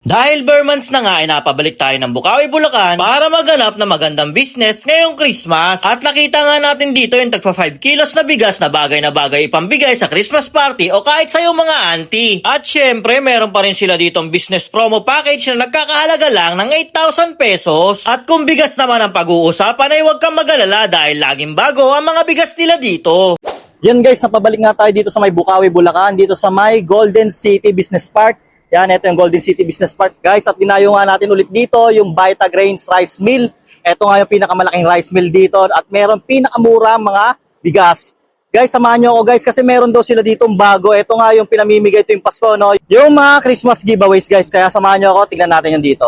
Dahil bare months na nga ay napabalik tayo ng Bukawi, Bulacan para maganap na magandang business ngayong Christmas. At nakita nga natin dito yung tagpa 5 kilos na bigas na bagay ipambigay sa Christmas party o kahit sa iyong mga auntie. At syempre, meron pa rin sila ditong business promo package na nagkakahalaga lang ng 8,000 pesos. At kung bigas naman ang pag-uusapan ay huwag kang mag-alala dahil laging bago ang mga bigas nila dito. Yan guys, napabalik nga tayo dito sa may Bukawi, Bulacan, dito sa may Golden City Business Park. Yan, ito yung Golden City Business Park guys, at dinayo nga natin ulit dito yung Vita Grains Rice Mill. Ito nga yung pinakamalaking rice mill dito at meron pinakamura mga bigas. Guys, samahan nyo ako guys kasi meron daw sila ditong bago. Ito nga yung pinamimigay ito yung Pasko, no? Yung mga Christmas giveaways guys, kaya samahan nyo ako, tignan natin yan dito.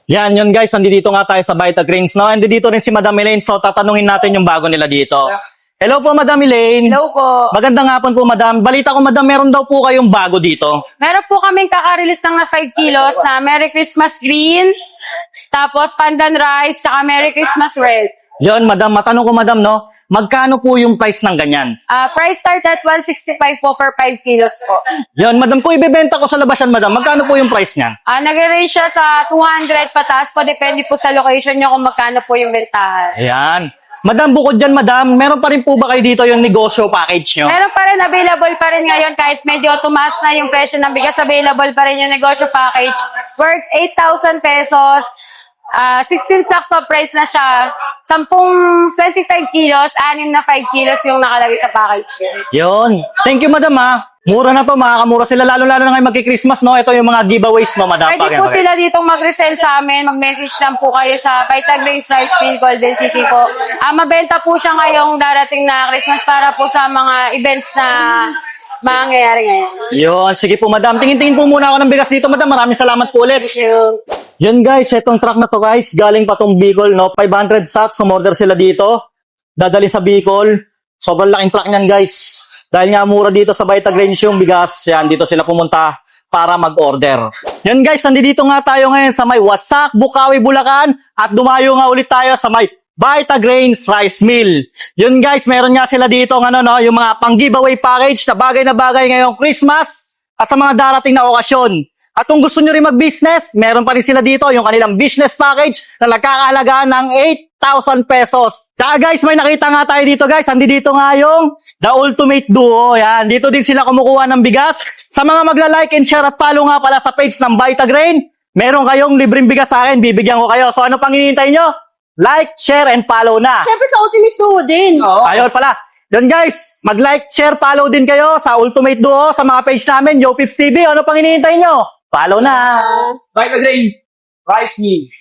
Yan, yun guys, nandito nga tayo sa Vita Grains, no? And dito rin si Madam Elaine, so tatanungin natin yung bago nila dito. Hello po, Madam Elaine. Hello po. Magandang hapon po, Madam. Balita ko, Madam, meron daw po kayong bago dito. Meron po kaming kaka-release ng 5 kilos na Merry Christmas Green, tapos Pandan Rice, tsaka Merry Christmas Red. Yon, Madam, matanong ko, Madam, no? Magkano po yung price ng ganyan? Price start at 165 po per 5 kilos po. Yon, Madam, kung ibebenta ko sa labas yan, Madam, magkano po yung price niya? Nag-range siya sa 200 pataas po, depende po sa location nyo kung magkano po yung bentahan. Ayan. Madam, bukod dyan, Madam, meron pa rin po ba kayo dito yung negosyo package nyo? Meron pa rin, available pa rin ngayon kahit medyo tumaas na yung presyo ng bigas, available pa rin yung negosyo package worth 8,000 pesos. 16 stacks of price na siya. 25 kilos, 6 na 5 kilos yung nakalagay sa package. Yon. Thank you, Madam, ha. Mura na to, makakamura sila. Lalo-lalo na ngayon magki-Christmas, no? Ito yung mga giveaways mo, Madam. Pwede po sila ditong mag-resell sa amin. Mag-message lang po kayo sa Vita Grains Rice Mill, Golden City po. Mabenta po siya ngayong darating na Christmas para po sa mga events na mangyayari ngayon. Yon. Sige po, Madam. Tingin-tingin po muna ako ng bigas dito, Madam. Maraming salamat po ulit. Thank you. Yun guys, itong truck na to guys, galing pa tong Bicol, no? 500 sacks, umorder sila dito. Dadali sa Bicol. Sobrang laking truck niyan guys. Dahil nga mura dito sa Vita Grains yung bigas, yan, dito sila pumunta para mag-order. Yan guys, nandito nga tayo ngayon sa may Wasak, Bukawi, Bulacan. At dumayo nga ulit tayo sa may Vita Grains Rice Mill. Yun guys, meron nga sila dito ng yung mga pang-giveaway package na bagay ngayong Christmas at sa mga darating na okasyon. At kung gusto nyo rin mag-business, meron pa rin sila dito yung kanilang business package na nagkakahalaga ng 8,000 pesos. Kaya guys, may nakita nga tayo dito guys. Dito nga yung The Ultimate Duo. Yan, dito din sila kumukuha ng bigas. Sa mga magla-like and share at follow nga pala sa page ng Vita Grain, meron kayong libreng bigas sa akin. Bibigyan ko kayo. So ano pang hinihintay nyo? Like, share, and follow na. Siyempre sa Ultimate Duo din. Ayun pala. Yun guys, mag-like, share, follow din kayo sa Ultimate Duo, sa mga page namin, Yo Pips TV. Ano pang hinihintay nyo? Follow na! Vita Grains Rice Mill.